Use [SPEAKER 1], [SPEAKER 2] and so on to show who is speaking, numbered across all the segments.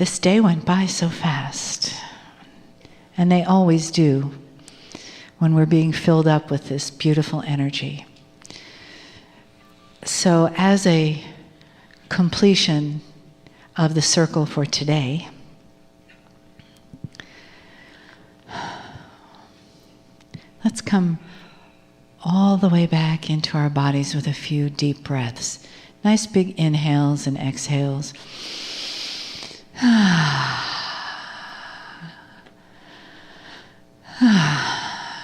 [SPEAKER 1] This day went by so fast, and they always do when we're being filled up with this beautiful energy. So as a completion of the circle for today, let's come all the way back into our bodies with a few deep breaths. Nice big inhales and exhales.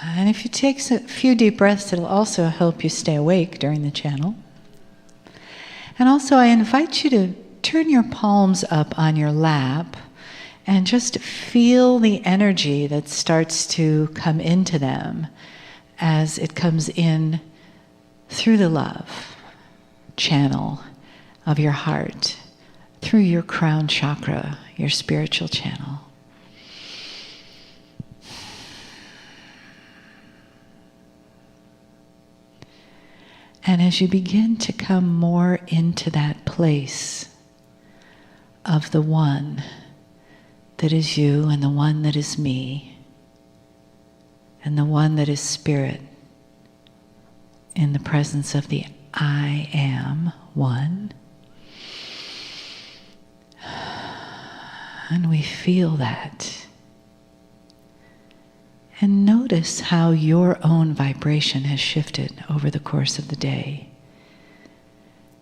[SPEAKER 1] And if you take a few deep breaths, it'll also help you stay awake during the channel. And also, I invite you to turn your palms up on your lap and just feel the energy that starts to come into them as it comes in through the love channel of your heart, through your crown chakra, your spiritual channel. And as you begin to come more into that place of the one that is you and the one that is me and the one that is spirit in the presence of the I am one, and we feel that. And notice how your own vibration has shifted over the course of the day,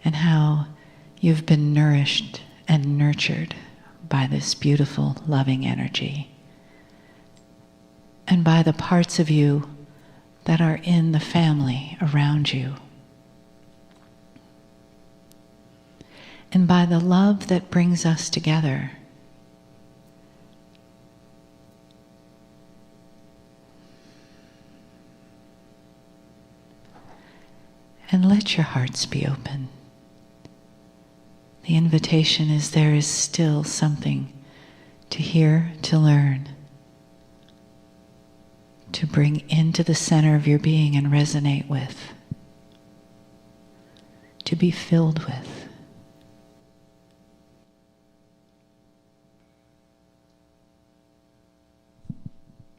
[SPEAKER 1] and how you've been nourished and nurtured by this beautiful, loving energy, and by the parts of you that are in the family around you, and by the love that brings us together. And let your hearts be open. The invitation is there is still something to hear, to learn, to bring into the center of your being and resonate with, to be filled with.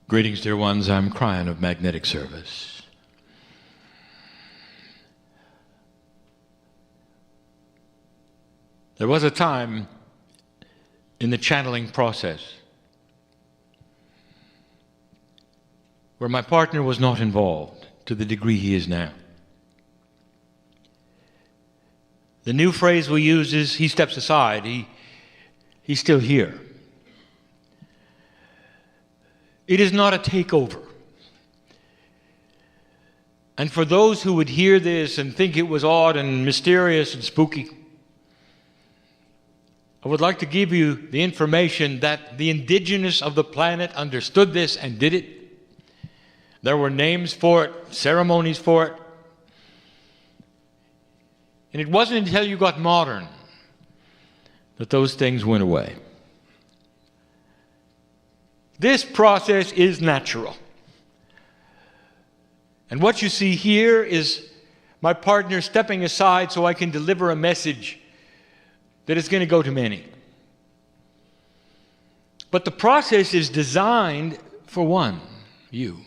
[SPEAKER 2] Greetings, dear ones. I'm Kryon of Magnetic Service. There was a time in the channeling process where my partner was not involved to the degree he is now. The new phrase we use is he steps aside. He's still here. It is not a takeover. And for those who would hear this and think it was odd and mysterious and spooky, I would like to give you the information that the indigenous of the planet understood this and did it. There were names for it, ceremonies for it. And it wasn't until you got modern that those things went away. This process is natural. And what you see here is my partner stepping aside so I can deliver a message that is going to go to many. But the process is designed for one, you.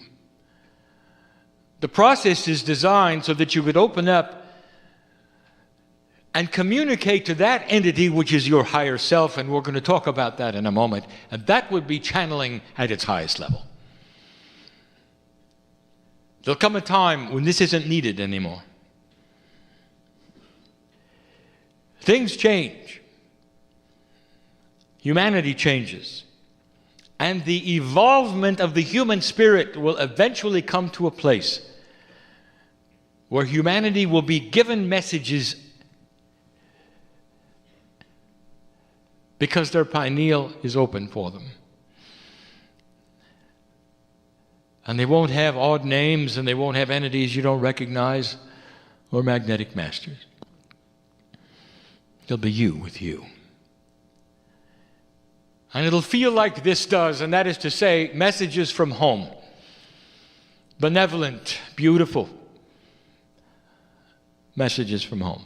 [SPEAKER 2] The process is designed so that you could open up and communicate to that entity which is your higher self, and we're going to talk about that in a moment, and that would be channeling at its highest level. There'll come a time when this isn't needed anymore. Things change. Humanity changes. And the evolvement of the human spirit will eventually come to a place where humanity will be given messages because their pineal is open for them. And they won't have odd names, and they won't have entities you don't recognize or magnetic masters. They'll be you with you. And it'll feel like this does, and that is to say, messages from home. Benevolent, beautiful messages from home.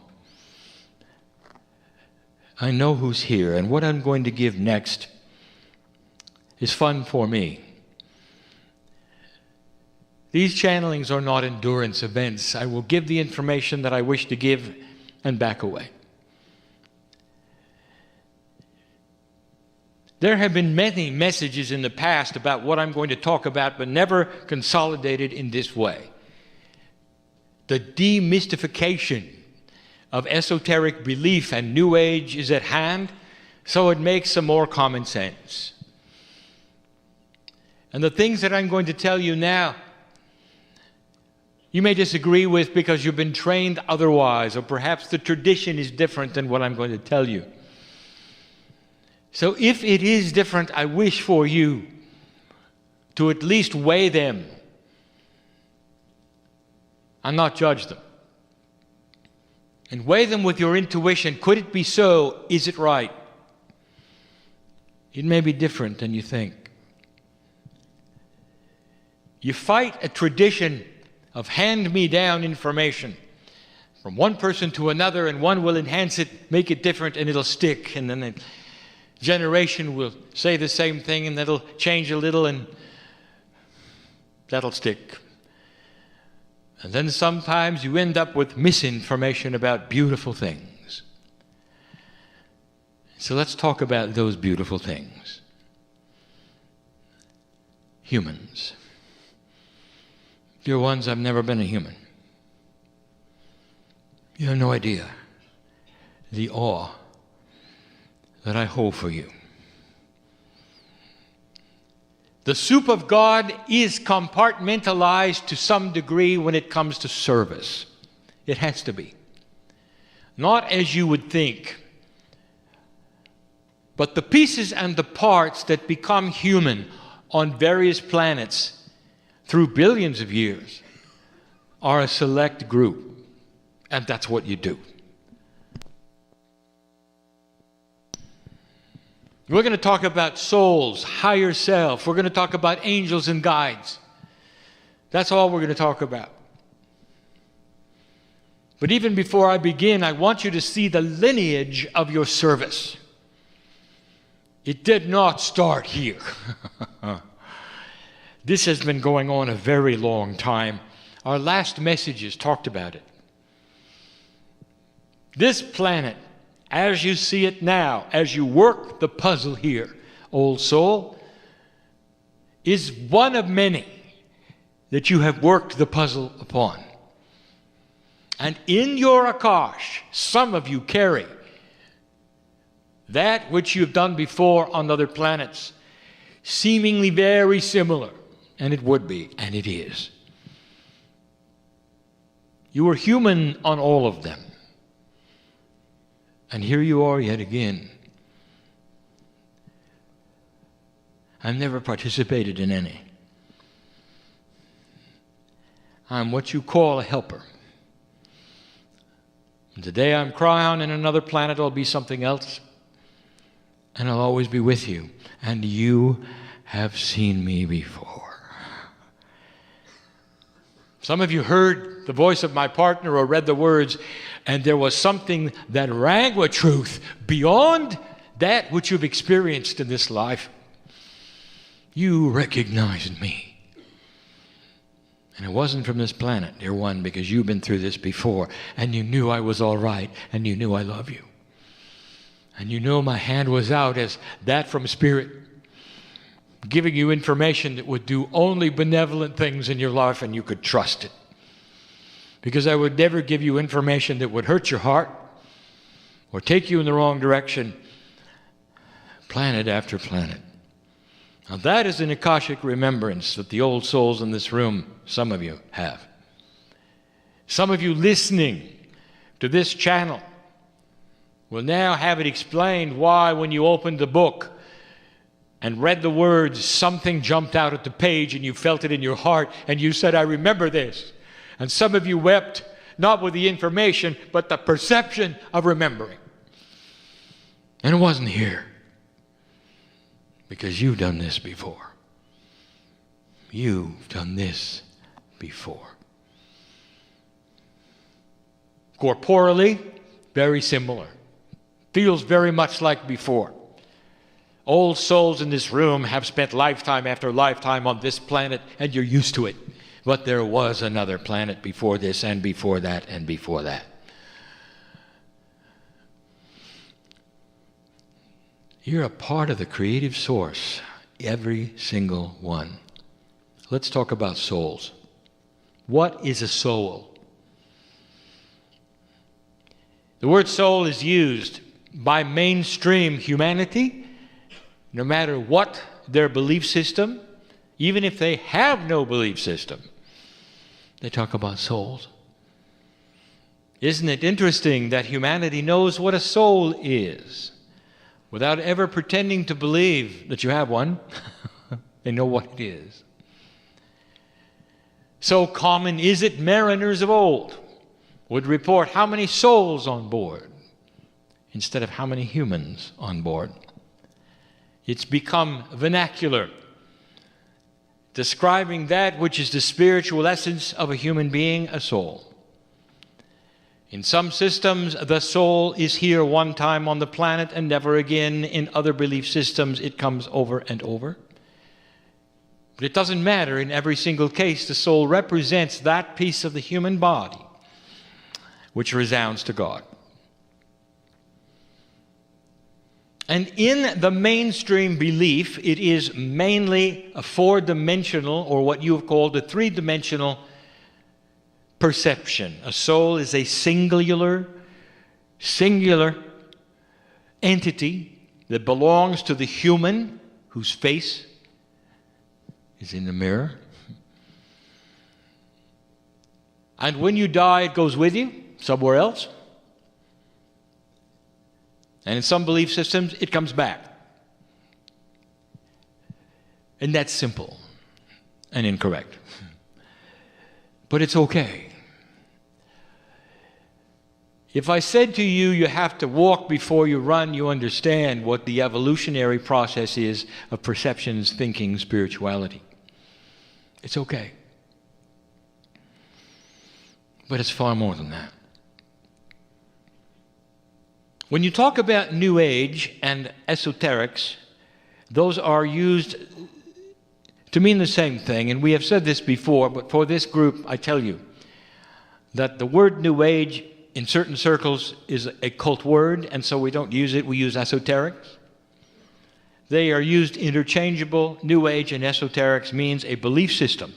[SPEAKER 2] I know who's here, and what I'm going to give next is fun for me. These channelings are not endurance events. I will give the information that I wish to give and back away. There have been many messages in the past about what I'm going to talk about, but never consolidated in this way. The demystification of esoteric belief and New Age is at hand, so it makes some more common sense. And the things that I'm going to tell you now, you may disagree with because you've been trained otherwise, or perhaps the tradition is different than what I'm going to tell you. So if it is different, I wish for you to at least weigh them and not judge them. And weigh them with your intuition. Could it be so? Is it right? It may be different than you think. You fight a tradition of hand-me-down information from one person to another, and one will enhance it, make it different, and it'll stick. And then a generation will say the same thing, and that'll change a little, and that'll stick. And then sometimes you end up with misinformation about beautiful things. So let's talk about those beautiful things. Humans. Dear ones, I've never been a human. You have no idea the awe that I hold for you. The soup of God is compartmentalized to some degree when it comes to service. It has to be. Not as you would think, but the pieces and the parts that become human on various planets through billions of years are a select group, and that's what you do. We're going to talk about souls, higher self. We're going to talk about angels and guides. That's all we're going to talk about. But even before I begin, I want you to see the lineage of your service. It did not start here. This has been going on a very long time. Our last messages talked about it. This planet, as you see it now, as you work the puzzle here, old soul, is one of many that you have worked the puzzle upon. And in your Akash, some of you carry that which you've done before on other planets, seemingly very similar, and it would be, and it is. You were human on all of them. And here you are yet again. I've never participated in any. I'm what you call a helper. And today I'm Kryon, and another planet I'll be something else. And I'll always be with you. And you have seen me before. Some of you heard the voice of my partner or read the words, and there was something that rang with truth beyond that which you've experienced in this life. You recognized me. And it wasn't from this planet, dear one, because you've been through this before, and you knew I was all right, and you knew I love you. And you know my hand was out as that from Spirit, giving you information that would do only benevolent things in your life, and you could trust it. Because I would never give you information that would hurt your heart or take you in the wrong direction, planet after planet. Now that is an Akashic remembrance that the old souls in this room, some of you have. Some of you listening to this channel will now have it explained why when you opened the book and read the words, something jumped out at the page and you felt it in your heart and you said, I remember this. And some of you wept, not with the information, but the perception of remembering. And it wasn't here. Because you've done this before. You've done this before. Corporally, very similar. feels very much like before. Old souls in this room have spent lifetime after lifetime on this planet, and you're used to it. But there was another planet before this, and before that, and before that. You're a part of the creative source, every single one. Let's talk about souls. What is a soul? The word soul is used by mainstream humanity, no matter what their belief system, even if they have no belief system. They talk about souls. Isn't it interesting that humanity knows what a soul is without ever pretending to believe that you have one? They know what it is. So common is it, mariners of old would report how many souls on board instead of how many humans on board. It's become vernacular, describing that which is the spiritual essence of a human being, a soul. In some systems, the soul is here one time on the planet and never again. In other belief systems, it comes over and over. But it doesn't matter. In every single case, the soul represents that piece of the human body which resounds to God. And in the mainstream belief, it is mainly a four-dimensional, or what you have called a three-dimensional perception. A soul is a singular entity that belongs to the human whose face is in the mirror. And when you die, it goes with you somewhere else. And in some belief systems, it comes back. And that's simple and incorrect. But it's okay. If I said to you, you have to walk before you run, you understand what the evolutionary process is of perceptions, thinking, spirituality. It's okay. But it's far more than that. When you talk about New Age and esoterics, those are used to mean the same thing. And we have said this before, but for this group, I tell you that the word New Age in certain circles is a cult word, and so we don't use it. We use esoterics. They are used interchangeable. New Age and esoterics means a belief system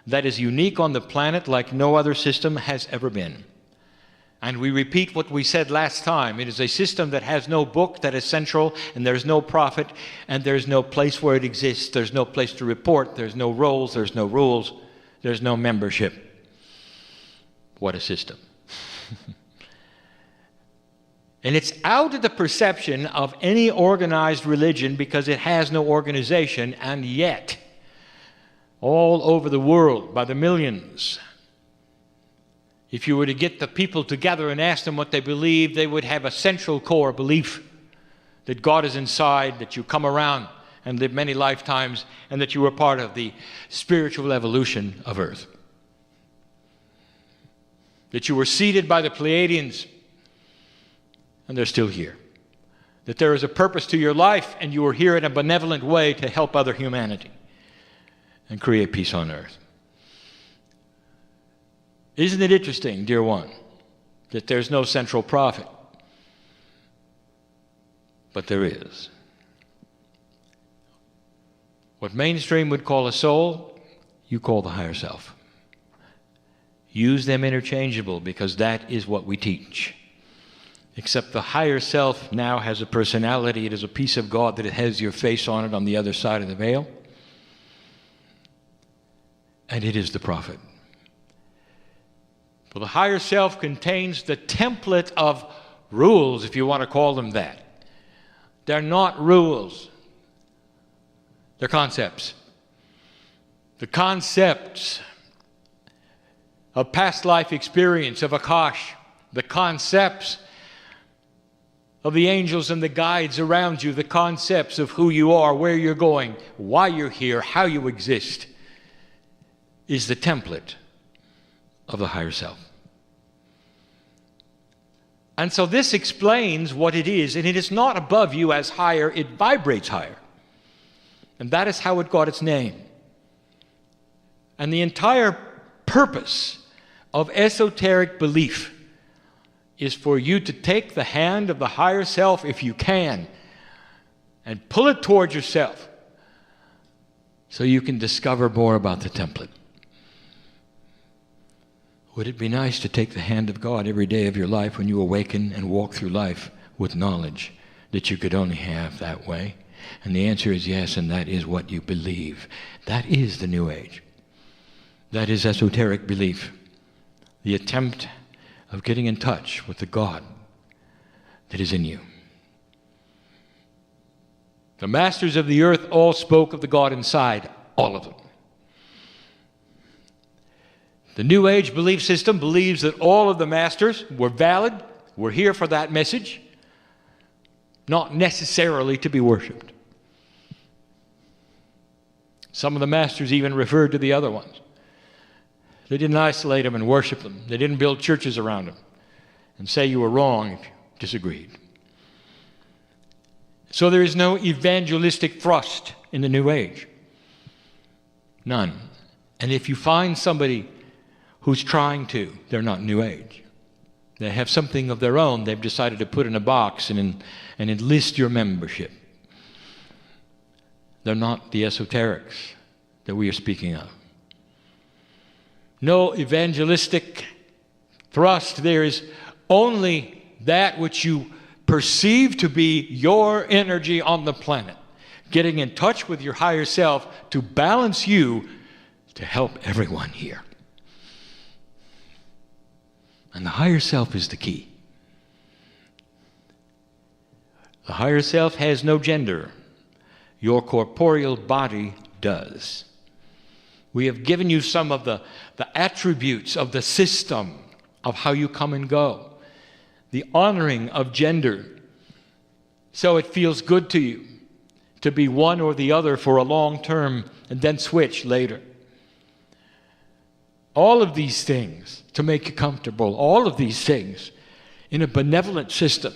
[SPEAKER 2] that is unique on the planet like no other system has ever been. And we repeat what we said last time. It is a system that has no book that is central, and there's no prophet, and there's no place where it exists. There's no place to report. There's no roles. There's no rules. There's no membership. What a system. And it's out of the perception of any organized religion because it has no organization, and yet, all over the world, by the millions, if you were to get the people together and ask them what they believe, they would have a central core belief that God is inside, that you come around and live many lifetimes, and that you are part of the spiritual evolution of Earth. That you were seated by the Pleiadians, and they're still here. That there is a purpose to your life, and you are here in a benevolent way to help other humanity and create peace on Earth. Isn't it interesting, dear one, that there's no central prophet? But there is. What mainstream would call a soul, you call the higher self. Use them interchangeable because that is what we teach. Except the higher self now has a personality. It is a piece of God that it has your face on it on the other side of the veil. And it is the prophet. Well, the higher self contains the template of rules, if you want to call them that. They're not rules. They're concepts. The concepts of past life experience, of Akash, the concepts of the angels and the guides around you, the concepts of who you are, where you're going, why you're here, how you exist, is the template of the higher self. And so this explains what it is, and it is not above you as higher, it vibrates higher. And that is how it got its name. And the entire purpose of esoteric belief is for you to take the hand of the higher self, if you can, and pull it towards yourself so you can discover more about the template. Would it be nice to take the hand of God every day of your life when you awaken and walk through life with knowledge that you could only have that way? And the answer is yes, and that is what you believe. That is the New Age. That is esoteric belief. The attempt of getting in touch with the God that is in you. The masters of the earth all spoke of the God inside, all of them. The New Age belief system believes that all of the masters were valid, were here for that message, not necessarily to be worshipped. Some of the masters even referred to the other ones. They didn't isolate them and worship them. They didn't build churches around them and say you were wrong if you disagreed. So there is no evangelistic thrust in the New Age. None. And if you find somebody who's trying to, they're not New Age. They have something of their own they've decided to put in a box and enlist your membership. They're not the esoterics that we are speaking of. No evangelistic thrust. There is only that which you perceive to be your energy on the planet, getting in touch with your higher self to balance you to help everyone here. And the higher self is the key. The higher self has no gender. Your corporeal body does. We have given you some of the attributes of the system of how you come and go. The honoring of gender. So it feels good to you to be one or the other for a long term and then switch later. All of these things to make you comfortable. All of these things in a benevolent system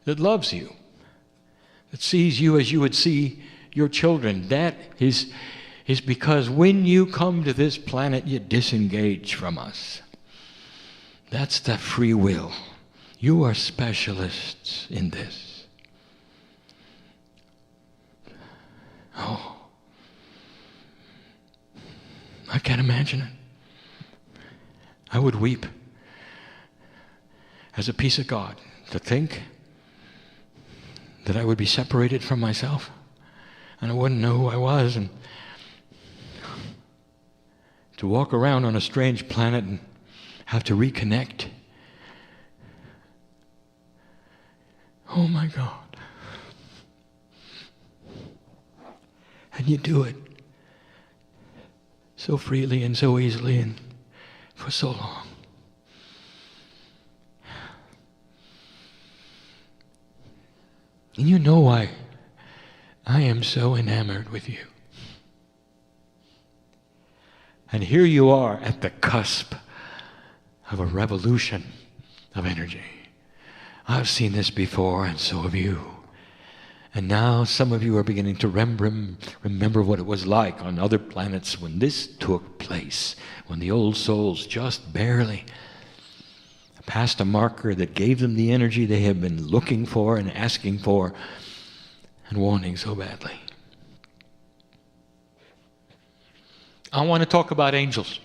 [SPEAKER 2] that loves you. That sees you as you would see your children. That is because when you come to this planet, you disengage from us. That's the free will. You are specialists in this. Oh, I can't imagine it. I would weep as a piece of God to think that I would be separated from myself and I wouldn't know who I was, and to walk around on a strange planet and have to reconnect. Oh my God. And you do it so freely and so easily and for so long. And you know why I am so enamored with you. And here you are at the cusp of a revolution of energy. I've seen this before, and so have you. And now some of you are beginning to remember what it was like on other planets when this took place, when the old souls just barely passed a marker that gave them the energy they have been looking for and asking for and wanting so badly. I want to talk about angels.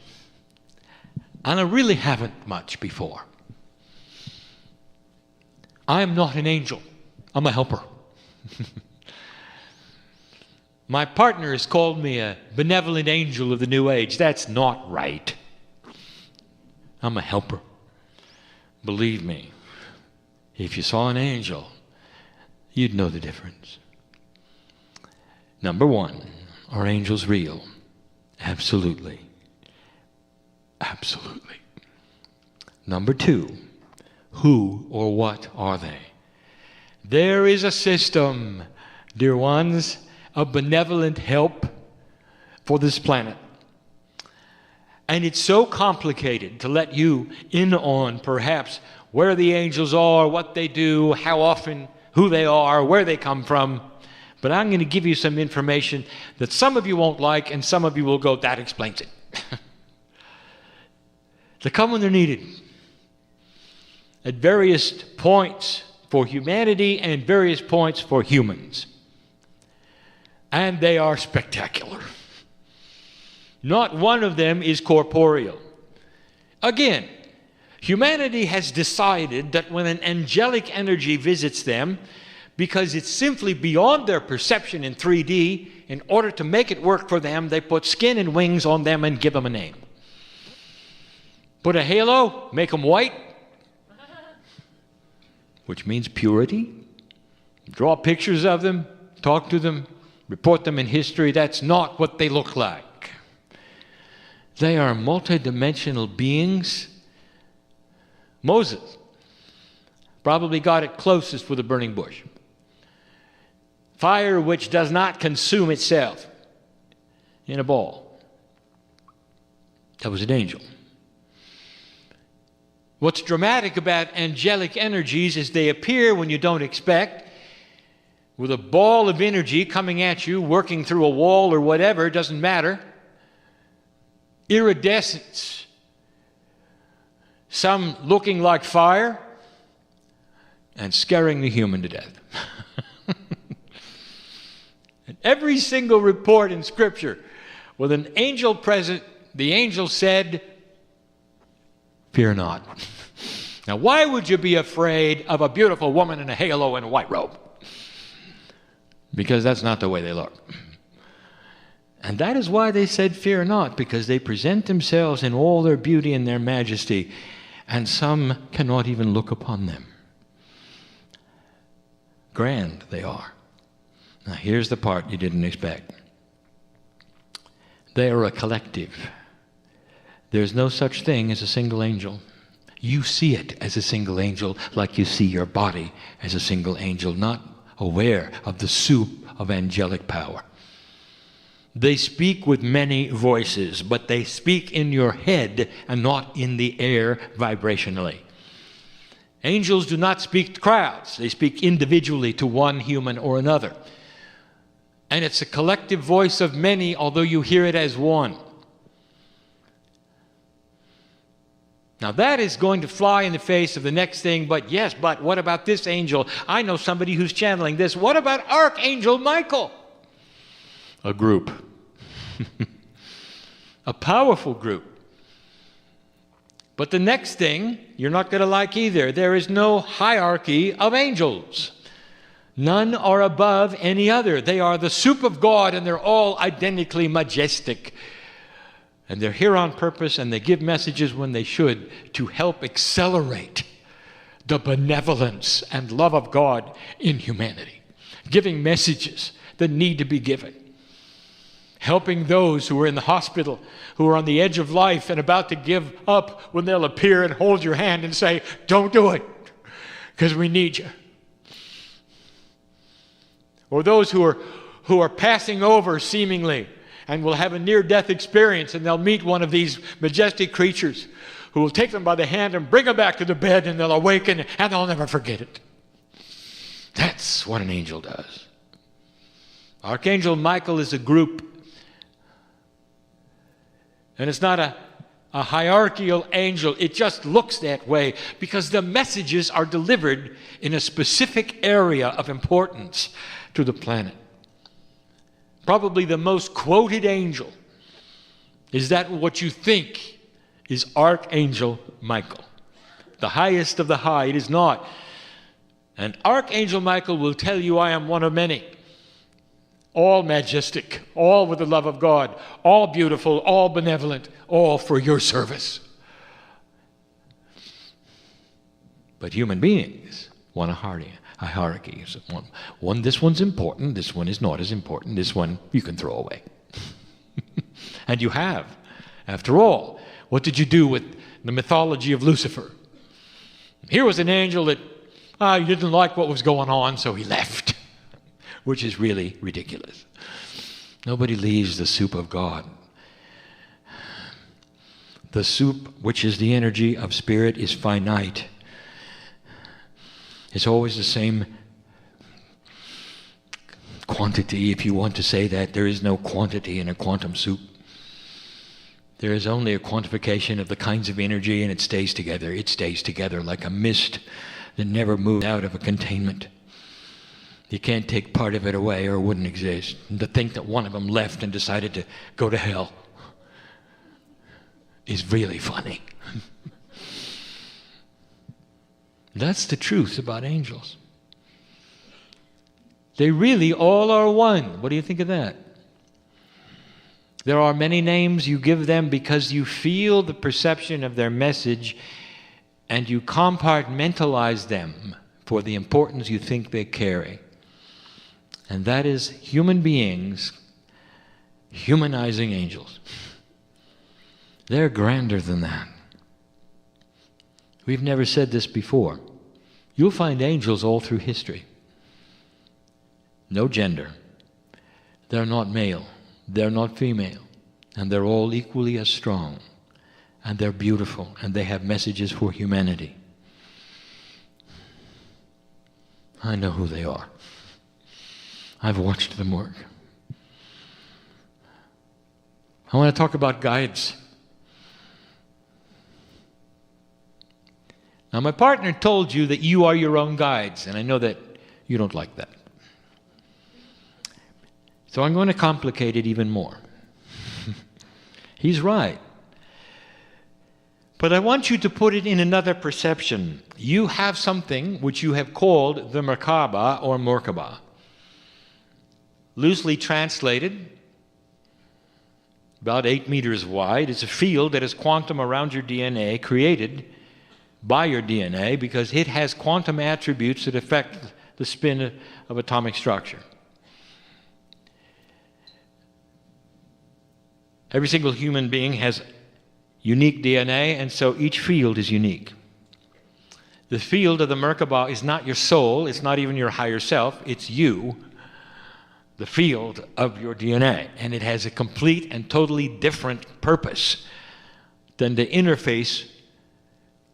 [SPEAKER 2] And I really haven't much before. I am not an angel. I'm a helper. My partner has called me a benevolent angel of the New Age. That's not right. I'm a helper. Believe me, if you saw an angel, you'd know the difference. Number one, are angels real? Absolutely. Absolutely. Number two, who or what are they? There is a system, dear ones, of benevolent help for this planet. And it's so complicated to let you in on perhaps where the angels are, what they do, how often, who they are, where they come from. But I'm going to give you some information that some of you won't like, and some of you will go, that explains it. They come when they're needed. At various points for humanity and various points for humans. And they are spectacular. Not one of them is corporeal. Again, humanity has decided that when an angelic energy visits them, because it's simply beyond their perception in 3D, in order to make it work for them, they put skin and wings on them and give them a name. Put a halo, make them white, which means purity. Draw pictures of them, talk to them, report them in history. That's not what they look like. They are multidimensional beings. Moses probably got it closest with a burning bush. Fire which does not consume itself in a ball. That was an angel. What's dramatic about angelic energies is they appear when you don't expect, with a ball of energy coming at you, working through a wall or whatever, doesn't matter. Iridescence. Some looking like fire and scaring the human to death. And every single report in Scripture with an angel present, the angel said, "Fear not." Now, why would you be afraid of a beautiful woman in a halo and a white robe? Because that's not the way they look. And that is why they said, "Fear not," because they present themselves in all their beauty and their majesty, and some cannot even look upon them. Grand they are. Now, here's the part you didn't expect. They are a collective. There's no such thing as a single angel. You see it as a single angel, like you see your body as a single angel, not aware of the soup of angelic power. They speak with many voices, but they speak in your head and not in the air vibrationally. Angels do not speak to crowds. They speak individually to one human or another. And it's a collective voice of many, although you hear it as one. Now that is going to fly in the face of the next thing, but what about this angel? I know somebody who's channeling this. What about Archangel Michael? A group. A powerful group. But the next thing you're not going to like either. There is no hierarchy of angels. None are above any other. They are the soup of God, and they're all identically majestic. And they're here on purpose, and they give messages when they should to help accelerate the benevolence and love of God in humanity. Giving messages that need to be given. Helping those who are in the hospital, who are on the edge of life and about to give up, when they'll appear and hold your hand and say, "Don't do it, because we need you." Or those who are passing over seemingly and will have a near-death experience, and they'll meet one of these majestic creatures who will take them by the hand and bring them back to the bed, and they'll awaken and they'll never forget it. That's what an angel does. Archangel Michael is a group. And it's not a hierarchical angel. It just looks that way because the messages are delivered in a specific area of importance to the planet. Probably the most quoted angel. Is that what you think is Archangel Michael? The highest of the high. It is not. And Archangel Michael will tell you, "I am one of many. All majestic, all with the love of God, all beautiful, all benevolent, all for your service." But human beings want a hierarchy. This one's important, this one is not as important, this one you can throw away. And you have. After all, what did you do with the mythology of Lucifer? Here was an angel that he didn't like what was going on, so he left. Which is really ridiculous. Nobody leaves the soup of God. The soup, which is the energy of spirit, is finite. It's always the same quantity, if you want to say that. There is no quantity in a quantum soup. There is only a quantification of the kinds of energy, and it stays together. It stays together like a mist that never moves out of a containment. You can't take part of it away or it wouldn't exist. And to think that one of them left and decided to go to hell is really funny. That's the truth about angels. They really all are one. What do you think of that? There are many names you give them because you feel the perception of their message and you compartmentalize them for the importance you think they carry. And that is human beings humanizing angels. They're grander than that. We've never said this before. You'll find angels all through history. No gender. They're not male. They're not female. And they're all equally as strong. And they're beautiful. And they have messages for humanity. I know who they are. I've watched them work. I want to talk about guides. Now, my partner told you that you are your own guides, and I know that you don't like that. So I'm going to complicate it even more. He's right. But I want you to put it in another perception. You have something which you have called the Merkaba or Merkaba. Loosely translated, about 8 meters wide. It's a field that is quantum around your DNA, created by your DNA, because it has quantum attributes that affect the spin of atomic structure. Every single human being has unique DNA, and so each field is unique. The field of the Merkaba is not your soul, it's not even your higher self, it's you, the field of your DNA. And it has a complete and totally different purpose than to interface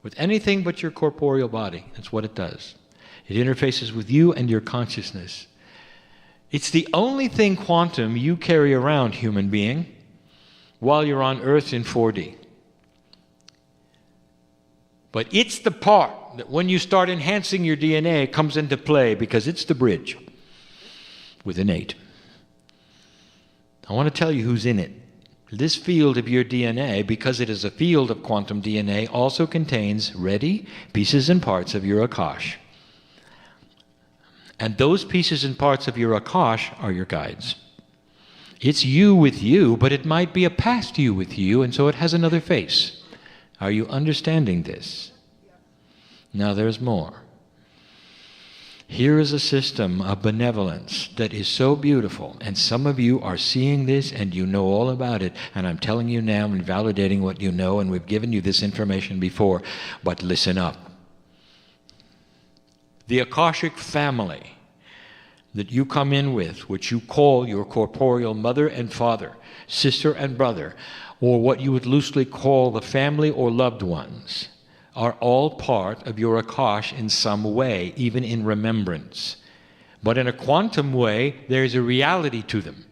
[SPEAKER 2] with anything but your corporeal body. That's what it does. It interfaces with you and your consciousness. It's the only thing quantum you carry around, human being, while you're on Earth in 4D. But it's the part that when you start enhancing your DNA comes into play, because it's the bridge with an 8. I want to tell you who's in it. This field of your DNA, because it is a field of quantum DNA, also contains ready pieces and parts of your Akash. And those pieces and parts of your Akash are your guides. It's you with you, but it might be a past you with you, and so it has another face. Are you understanding this? Now there's more. Here is a system of benevolence that is so beautiful, and some of you are seeing this and you know all about it, and I'm telling you now and validating what you know, and we've given you this information before, but listen up. The Akashic family that you come in with, which you call your corporeal mother and father, sister and brother, or what you would loosely call the family or loved ones, are all part of your Akash in some way, even in remembrance. But in a quantum way, there is a reality to them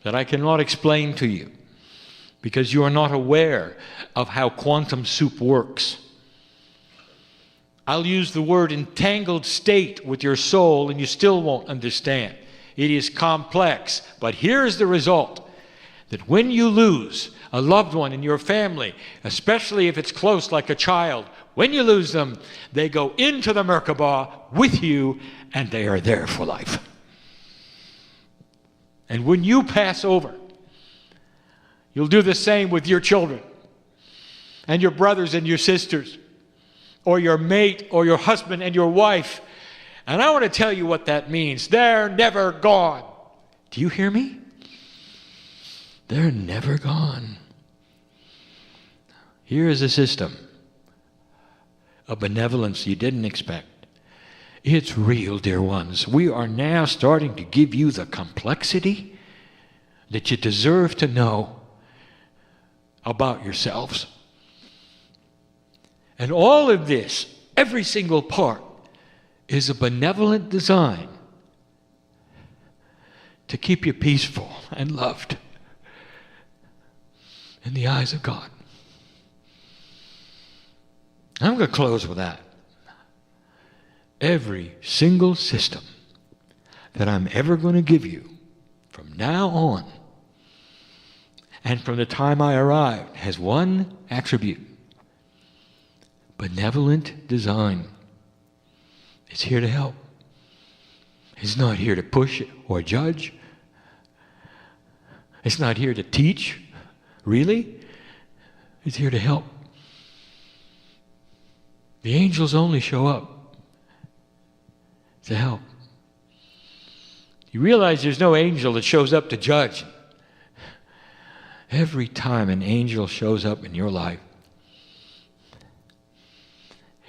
[SPEAKER 2] that I cannot explain to you, because you are not aware of how quantum soup works. I'll use the word entangled state with your soul, and you still won't understand. It is complex, but here's the result. That when you lose a loved one in your family, especially if it's close like a child, when you lose them, they go into the Merkaba with you, and they are there for life. And when you pass over, you'll do the same with your children and your brothers and your sisters, or your mate or your husband and your wife. And I want to tell you what that means. They're never gone. Do you hear me? They're never gone. Here is a system of benevolence you didn't expect. It's real, dear ones. We are now starting to give you the complexity that you deserve to know about yourselves And all of this, every single part, is a benevolent design to keep you peaceful and loved in the eyes of God. I'm going to close with that. Every single system that I'm ever going to give you from now on and from the time I arrived has one attribute: benevolent design. It's here to help. It's not here to push or judge. It's not here to teach, really. It's here to help. The angels only show up to help. You realize there's no angel that shows up to judge. Every time an angel shows up in your life,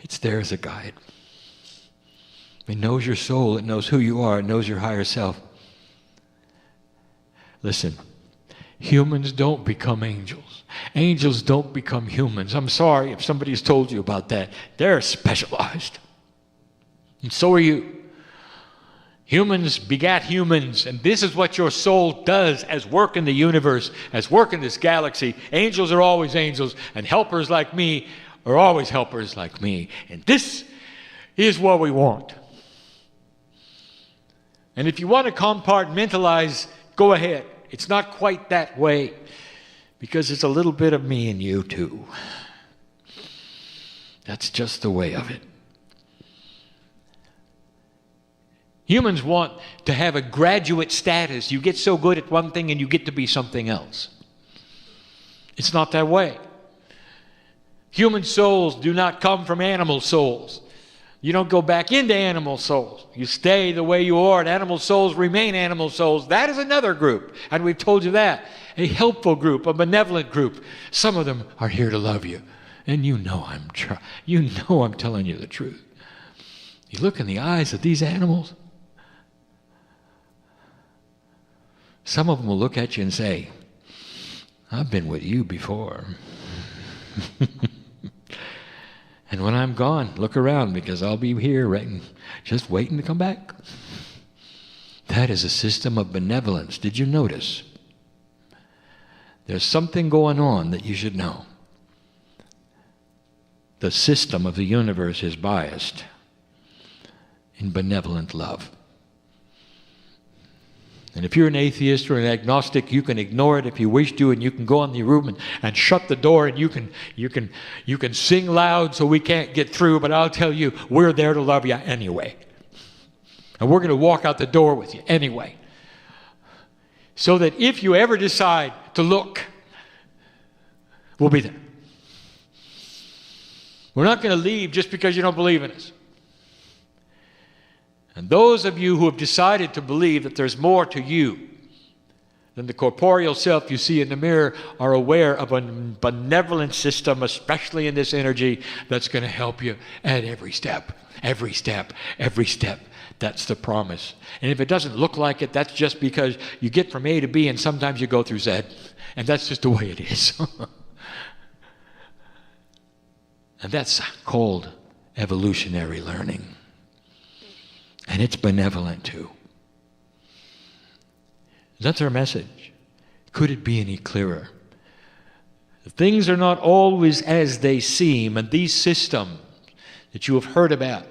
[SPEAKER 2] it's there as a guide. It knows your soul. It knows who you are. It knows your higher self. Listen, humans don't become angels. Angels don't become humans. I'm sorry if somebody has told you about that. They're specialized. And so are you. Humans begat humans, and this is what your soul does as work in the universe, as work in this galaxy. Angels are always angels, and helpers like me are always helpers like me. And this is what we want. And if you want to compartmentalize, go ahead. It's not quite that way, because it's a little bit of me and you too. That's just the way of it. Humans want to have a graduate status. You get so good at one thing and you get to be something else. It's not that way. Human souls do not come from animal souls. You don't go back into animal souls. You stay the way you are, and animal souls remain animal souls. That is another group, and we've told you that. A helpful group, a benevolent group. Some of them are here to love you, and you know I'm telling you the truth. You look in the eyes of these animals, some of them will look at you and say, I've been with you before. And when I'm gone, look around, because I'll be here just waiting to come back. That is a system of benevolence. Did you notice? There's something going on that you should know. The system of the universe is biased in benevolent love. And if you're an atheist or an agnostic, you can ignore it if you wish to, and you can go in the room and shut the door, and you can sing loud so we can't get through, but I'll tell you, we're there to love you anyway. And we're going to walk out the door with you anyway. So that if you ever decide to look, we'll be there. We're not going to leave just because you don't believe in us. And those of you who have decided to believe that there's more to you than the corporeal self you see in the mirror are aware of a benevolent system, especially in this energy, that's going to help you at every step, every step, every step. That's the promise. And if it doesn't look like it, that's just because you get from A to B and sometimes you go through Z. And that's just the way it is. And that's called evolutionary learning. And it's benevolent too. That's our message. Could it be any clearer? Things are not always as they seem, and these systems that you have heard about,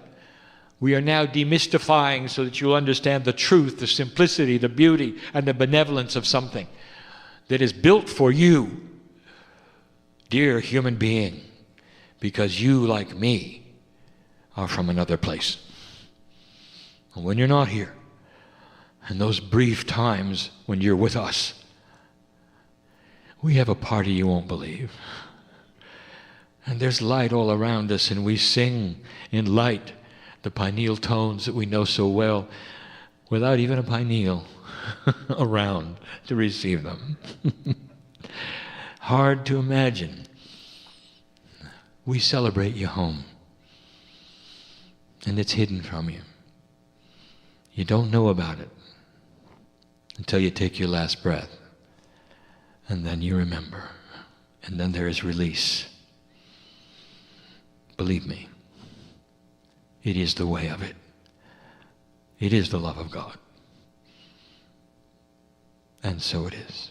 [SPEAKER 2] we are now demystifying so that you'll understand the truth, the simplicity, the beauty, and the benevolence of something that is built for you, dear human being, because you, like me, are from another place. And when you're not here, and those brief times when you're with us, we have a party you won't believe. And there's light all around us, and we sing in light the pineal tones that we know so well without even a pineal around to receive them. Hard to imagine. We celebrate you home, and it's hidden from you. You don't know about it until you take your last breath. And then you remember. And then there is release. Believe me, it is the way of it. It is the love of God. And so it is.